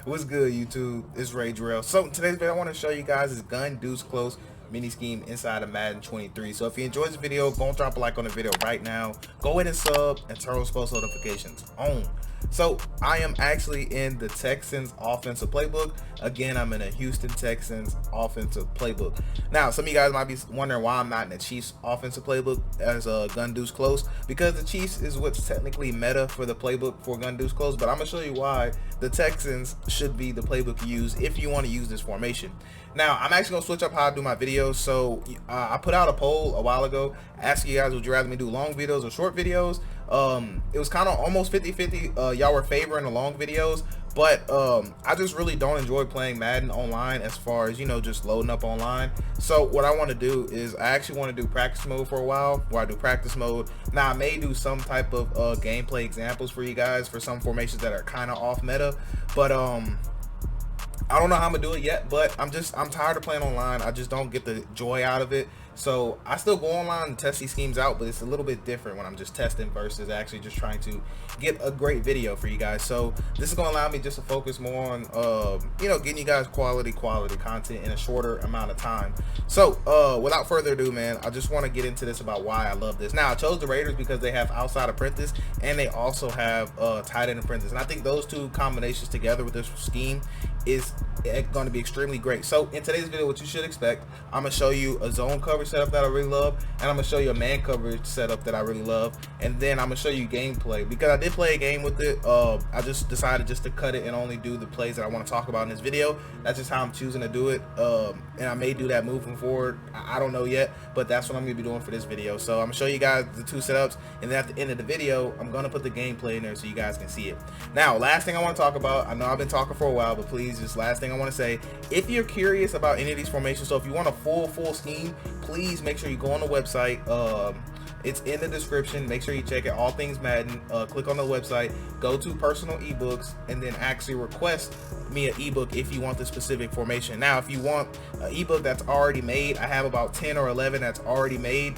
What's good, YouTube? It's Ray Jarrell. So today's video I want to show you guys is gun deuce close mini scheme inside of Madden 23. So if you enjoyed this video, go and drop a like on the video right now. Go ahead and sub and turn those post notifications on. So I am actually in the Texans offensive playbook. Again, I'm in a Houston Texans offensive playbook. Now, some of you guys might be wondering why I'm not in the Chiefs offensive playbook as a gun deuce close, because the Chiefs is what's technically meta for the playbook for gun deuce close. But I'm gonna show you why the Texans should be the playbook you use if you want to use this formation. Now, I'm actually gonna switch up how I do my videos. So I put out a poll a while ago asking you guys, would you rather me do long videos or short videos? It was kind of almost 50-50. Y'all were favoring the long videos, but I just really don't enjoy playing Madden online as far as, you know, just loading up online. So what I want to do is I actually want to do practice mode for a while, where I do practice mode. Now I may do some type of gameplay examples for you guys for some formations that are kind of off meta, but I don't know how I'm gonna do it yet, but I'm tired of playing online. I just don't get the joy out of it. So I still go online and test these schemes out, but it's a little bit different when I'm just testing versus actually just trying to get a great video for you guys. So this is gonna allow me just to focus more on you know, getting you guys quality content in a shorter amount of time. So without further ado, man, I just want to get into this about why I love this. Now, I chose the Raiders because they have outside apprentice and they also have tight end apprentice, and I think those two combinations together with this scheme is going to be extremely great. So in today's video, what you should expect, I'm gonna show you a zone coverage setup that I really love, and I'm gonna show you a man coverage setup that I really love, and then I'm gonna show you gameplay, because I did play a game with it. I just decided just to cut it and only do the plays that I want to talk about in this video. That's just how I'm choosing to do it, and I may do that moving forward. I don't know yet, but that's what I'm gonna be doing for this video. So I'm gonna show you guys the two setups, and then at the end of the video, I'm gonna put the gameplay in there so you guys can see it. Now, last thing I want to talk about, I know I've been talking for a while, but please, just last thing I want to say, if you're curious about any of these formations, so if you want a full scheme, please make sure you go on the website. It's in the description. Make sure you check it, All Things Madden. Click on the website, go to personal ebooks, and then actually request me an ebook if you want the specific formation. Now, if you want an ebook that's already made, I have about 10 or 11 that's already made.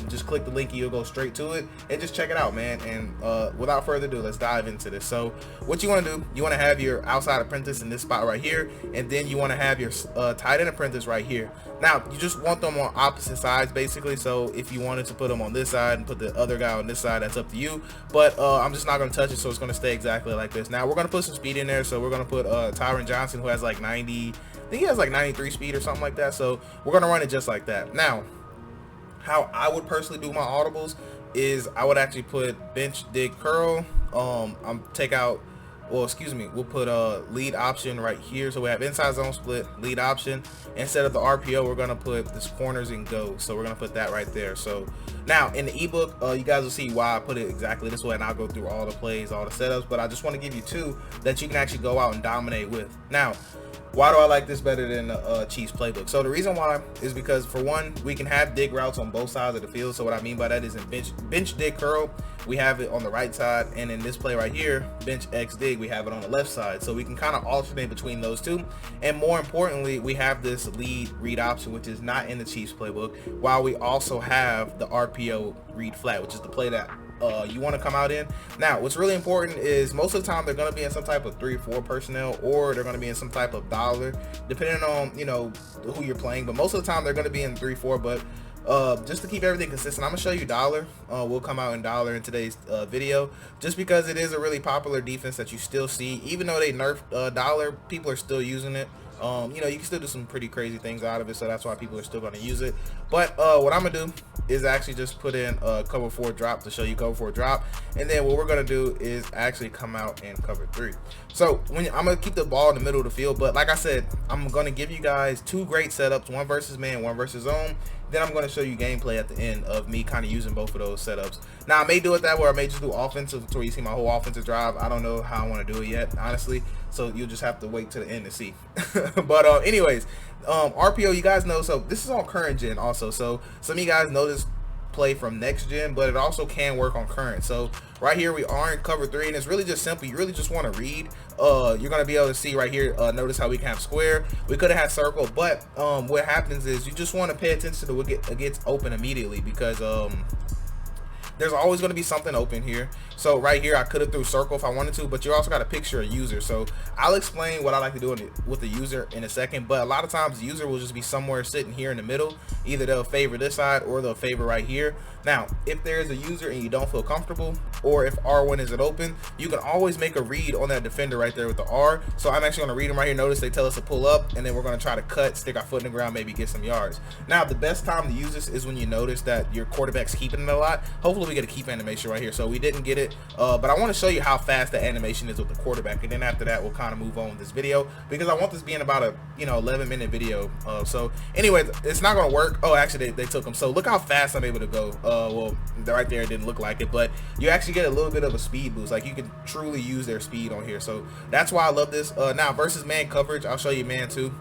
Just click the link and you'll go straight to it and just check it out, man. And without further ado, let's dive into this. So what you want to do, you want to have your outside apprentice in this spot right here, and then you want to have your tight end apprentice right here. Now, you just want them on opposite sides basically. So if you wanted to put them on this side and put the other guy on this side, that's up to you, but I'm just not going to touch it, so it's going to stay exactly like this. Now we're going to put some speed in there, so we're going to put Tyron Johnson, who has like 90, I think he has like 93 speed or something like that, so we're going to run it just like that. Now, how I would personally do my audibles is I would actually put bench dig curl, I'm take out, well, excuse me, we'll put a lead option right here, so we have inside zone split, lead option. Instead of the RPO, we're gonna put this corners and go, so we're gonna put that right there. So now in the ebook, you guys will see why I put it exactly this way, and I'll go through all the plays, all the setups, but I just want to give you two that you can actually go out and dominate with. Now, why do I like this better than the Chiefs playbook? So the reason why is because, for one, we can have dig routes on both sides of the field. So what I mean by that is in bench dig curl, we have it on the right side, and in this play right here, bench X dig, we have it on the left side. So we can kind of alternate between those two. And more importantly, we have this lead read option, which is not in the Chiefs playbook, while we also have the RPO read flat, which is the play that you want to come out in. Now, what's really important is most of the time they're going to be in some type of 3-4 personnel, or they're going to be in some type of dollar, depending on, you know, who you're playing. But most of the time they're going to be in 3-4. But just to keep everything consistent, I'm gonna show you dollar. We'll come out in dollar in today's video, just because it is a really popular defense that you still see. Even though they nerfed dollar, people are still using it. You know, you can still do some pretty crazy things out of it, so that's why people are still going to use it. But what I'm gonna do is actually just put in cover 4 drop to show you cover 4 drop, and then what we're gonna do is actually come out and cover 3. So I'm gonna keep the ball in the middle of the field, but like I said, I'm gonna give you guys two great setups, one versus man, one versus zone. Then I'm going to show you gameplay at the end of me kind of using both of those setups. Now, I may do it that way, or I may just do offensive to where you see my whole offensive drive. I don't know how I want to do it yet, honestly, so you'll just have to wait to the end to see. But anyways, RPO, you guys know, so this is on current gen also, so some of you guys know this play from next gen, but it also can work on current. So right here we are in cover 3, and it's really just simple. You really just want to read. You're going to be able to see right here, notice how we can have square. We could have had circle, but what happens is you just want to pay attention to what gets open immediately, because there's always going to be something open here. So right here, I could have threw circle if I wanted to, but you also got to picture a user. So I'll explain what I like to do with the user in a second, but a lot of times the user will just be somewhere sitting here in the middle. Either they'll favor this side or they'll favor right here. Now, if there's a user and you don't feel comfortable, or if R1 isn't open, you can always make a read on that defender right there with the R. So I'm actually going to read them right here. Notice they tell us to pull up, and then we're going to try to cut, stick our foot in the ground, maybe get some yards. Now, the best time to use this is when you notice that your quarterback's keeping it a lot. Hopefully we get a keep animation right here. So we didn't get it, but I want to show you how fast the animation is with the quarterback, and then after that we'll kind of move on with this video, because I want this being about a 11-minute video. So anyways, it's not going to work. Oh, actually they took them. So look how fast I'm able to go. Well, right there it didn't look like it, but you actually get a little bit of a speed boost. Like, you can truly use their speed on here, so that's why I love this. Now versus man coverage, I'll show you man too.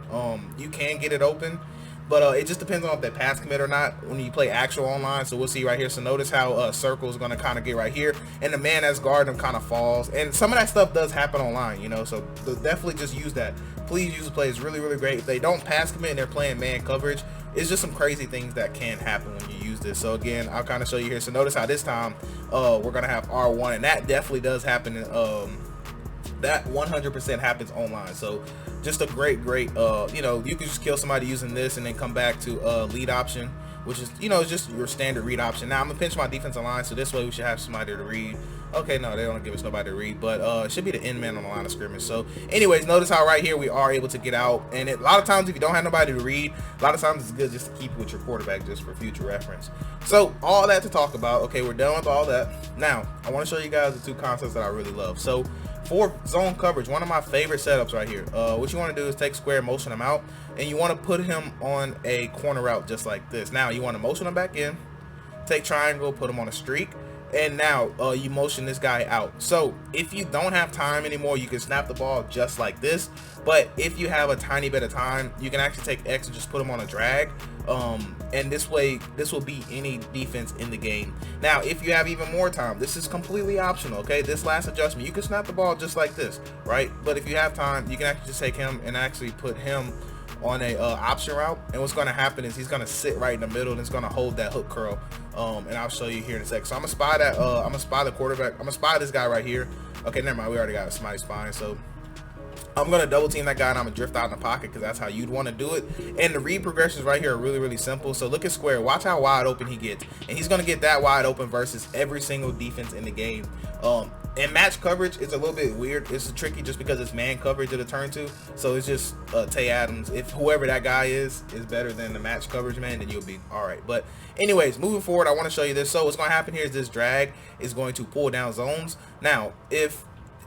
You can get it open, but it just depends on if they pass commit or not when you play actual online. So we'll see right here. So notice how circle is going to kind of get right here, and the man that's guarding him kind of falls, and some of that stuff does happen online, so definitely just use that. Please use the play. It's really, really great. If they don't pass commit and they're playing man coverage, it's just some crazy things that can happen when you use this. So again, I'll kind of show you here. So notice how this time we're gonna have R1, and that definitely does happen in, that 100% happens online. So just a great you can just kill somebody using this and then come back to lead option, which is it's just your standard read option. Now I'm gonna pinch my defensive line, so this way we should have somebody to read. Okay, no, they don't give us nobody to read, but it should be the end man on the line of scrimmage. So anyways, notice how right here we are able to get out, and a lot of times if you don't have nobody to read, a lot of times it's good just to keep it with your quarterback just for future reference. So all that to talk about. Okay, we're done with all that. Now I want to show you guys the two concepts that I really love. So for zone coverage, one of my favorite setups right here, what you want to do is take square, motion him out, and you want to put him on a corner route just like this. Now you want to motion him back in, take triangle, put him on a streak, and now you motion this guy out. So if you don't have time anymore, you can snap the ball just like this, but if you have a tiny bit of time, you can actually take X and just put him on a drag, and this way this will beat any defense in the game. Now if you have even more time, this is completely optional. Okay, this last adjustment, you can snap the ball just like this, right? But if you have time, you can actually just take him and actually put him on a option route, and what's going to happen is he's going to sit right in the middle, and it's going to hold that hook curl, and I'll show you here in a sec. So I'm gonna spy that I'm gonna spy the quarterback. I'm gonna spy this guy right here. Okay, never mind, we already got somebody spying. So I'm gonna double team that guy, and I'm gonna drift out in the pocket, because that's how you'd want to do it. And the read progressions right here are really, really simple. So look at square, watch how wide open he gets, and he's gonna get that wide open versus every single defense in the game. And match coverage is a little bit weird. It's tricky just because it's man coverage to turn to. So it's just Tay Adams. If whoever that guy is better than the match coverage man, then you'll be all right. But anyways, moving forward, I want to show you this. So what's going to happen here is this drag is going to pull down zones. Now, if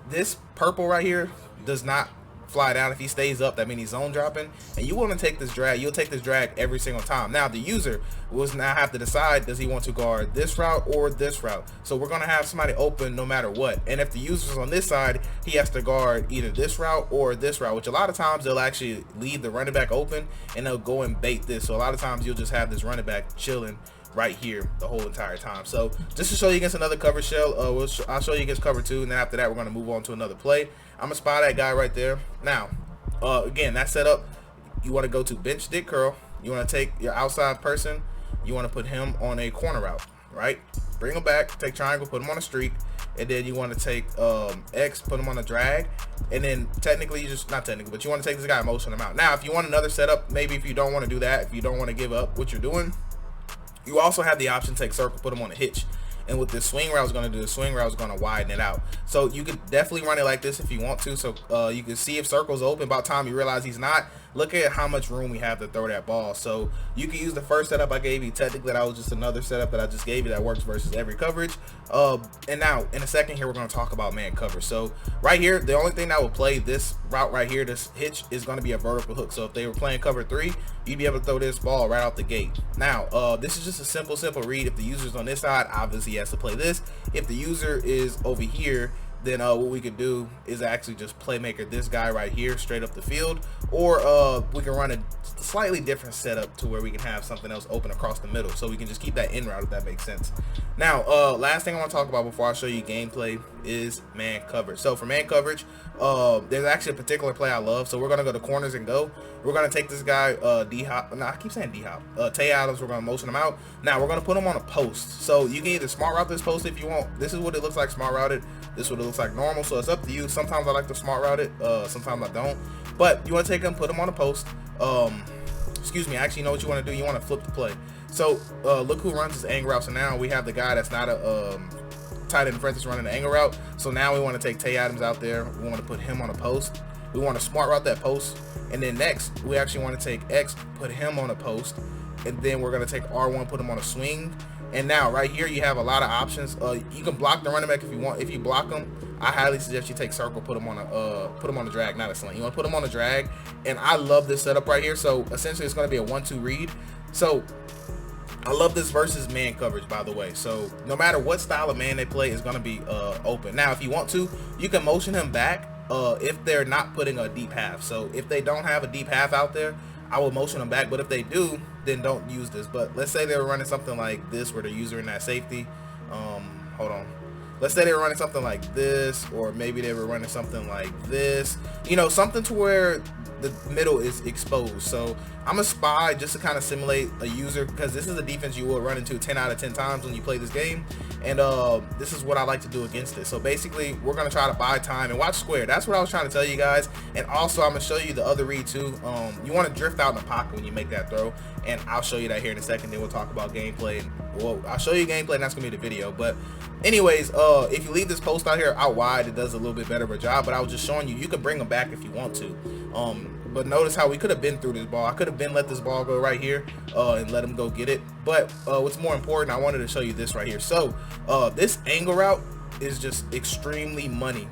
this purple right here does not fly down, if he stays up, that means he's zone dropping, and you want to take this drag, you'll take this drag every single time. Now the user will now have to decide, does he want to guard this route or this route? So we're going to have somebody open no matter what, and if the user's on this side, he has to guard either this route or this route, which a lot of times they'll actually leave the running back open and they'll go and bait this. So a lot of times you'll just have this running back chilling right here the whole entire time. So just to show you against another cover shell, I'll show you against cover 2, and then after that we're going to move on to another play. I'm gonna spy that guy right there. Now again, that setup, you want to go to bench stick curl, you want to take your outside person, you want to put him on a corner route, right? Bring him back, take triangle, put him on a streak, and then you want to take X, put him on a drag, and then technically you just, not technically, but you want to take this guy and motion him out. Now if you want another setup, maybe if you don't want to do that, if you don't want to give up what you're doing, you also have the option to take circle, put him on a hitch. And what this swing route is going to do, the swing route is going to widen it out. So you could definitely run it like this if you want to. So you can see if circle's open. By the time you realize he's not, look at how much room we have to throw that ball. So you can use the first setup I gave you. Technically, that was just another setup that I just gave you that works versus every coverage. And now, in a second here, we're going to talk about man coverage. So right here, the only thing that will play this route right here, this hitch, is going to be a vertical hook. So if they were playing cover 3, you'd be able to throw this ball right out the gate. Now, this is just a simple read. If the user's on this side, obviously he has to play this. If the user is over here, then what we could do is actually just playmaker this guy right here straight up the field, or we can run a slightly different setup to where we can have something else open across the middle, so we can just keep that in route, if that makes sense. Now last thing I want to talk about before I show you gameplay is man coverage. So for man coverage, there's actually a particular play I love. So we're gonna go to corners and go. We're gonna take this guy D-Hop. No, I keep saying D-Hop. Tay Adams. We're gonna motion him out. Now we're gonna put him on a post. So you can either smart route this post if you want. This is what it looks like smart routed. This is what it looks like normal. So it's up to you. Sometimes I like to smart route it. Sometimes I don't. But you want to take him, put him on a post. Excuse me. Actually, you know what you want to do? You want to flip the play. So look who runs this angle route. So now we have the guy that's not a tight end friend that's running the angle route. So now we want to take Tay Adams out there. We want to put him on a post. We want to smart route that post. And then next, we actually want to take X, put him on a post. And then we're going to take R1, put him on a swing. And now right here, you have a lot of options. You can block the running back if you want. If you block him, I highly suggest you take circle, put him on a drag, not a sling. You want to put him on a drag. And I love this setup right here. So essentially, it's going to be a 1-2 read. So I love this versus man coverage, by the way. So no matter what style of man they play, it's going to be open. Now, if you want to, you can motion him back if they're not putting a deep half. So if they don't have a deep half out there, I will motion them back. But if they do, then don't use this. But let's say they were running something like this where they're using that safety. Hold on. Let's say they were running something like this, or maybe they were running something like this. You know, something to where the middle is exposed. So I'm a spy just to kind of simulate a user, because this is a defense you will run into 10 out of 10 times when you play this game. And this is what I like to do against it. So basically, we're going to try to buy time and watch square. That's what I was trying to tell you guys. And also, I'm going to show you the other read too. You want to drift out in the pocket when you make that throw. And I'll show you that here in a second. Then we'll talk about gameplay. Well, I'll show you gameplay, and that's going to be the video. But anyways, if you leave this post out here out wide, it does a little bit better of a job. But I was just showing you, you can bring them back if you want to. But notice how we could have been through this ball. I could have been let this ball go right here and let him go get it. But what's more important, I wanted to show you this right here. So this angle route is just extremely money.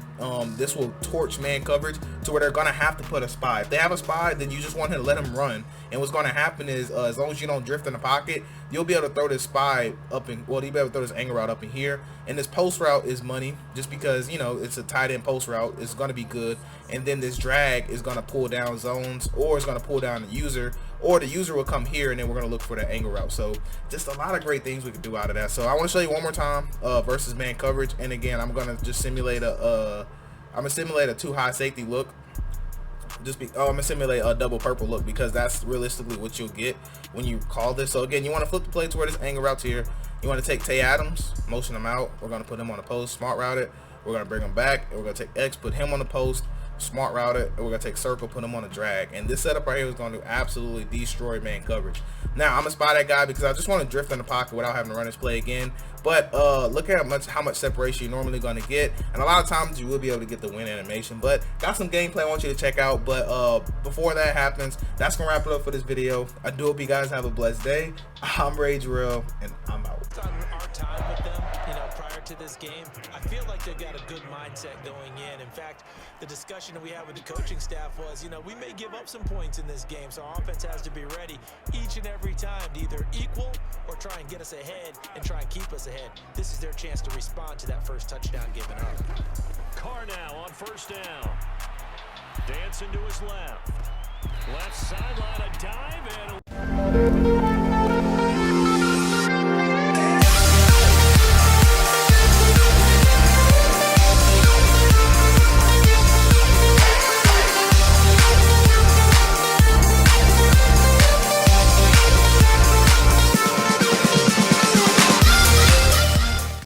This will torch man coverage to where they're gonna have to put a spy. If they have a spy, then you just want to let him run. And what's gonna happen is, as long as you don't drift in the pocket, you'll be able to throw this spy up in, well, you'll be able to throw this angle route up in here. And this post route is money, just because, you know, it's a tight end post route. It's gonna be good. And then this drag is gonna pull down zones, or it's gonna pull down the user, or the user will come here, and then we're gonna look for that angle route. So just a lot of great things we can do out of that. So I want to show you one more time versus man coverage. And again, I'm gonna just simulate a too high safety look. I'm gonna simulate a double purple look, because that's realistically what you'll get when you call this. So again, you want to flip the play to where this angle route's here. You want to take Tay Adams, motion him out. We're gonna put him on a post, smart route it. We're gonna bring him back, and we're gonna take X, put him on the post, smart route it, and we're gonna take circle, put him on a drag. And this setup right here is going to absolutely destroy man coverage. Now I'm gonna spy that guy because I just want to drift in the pocket without having to run his play again. But look at how much separation you're normally going to get, and a lot of times you will be able to get the win animation. But got some gameplay I want you to check out. But before that happens, that's gonna wrap it up for this video. I do hope you guys have a blessed day. I'm Rage Real, and I'm out. Our time with them, you know, prior to this game, I feel like they've got a good mindset going in. In fact, the discussion that we had with the coaching staff was, you know, we may give up some points in this game, so our offense has to be ready each and every time to either equal or try and get us ahead and try and keep us ahead. This is their chance to respond to that first touchdown given up. Carr now on first down. Dancing to his left. Left sideline, a dive, and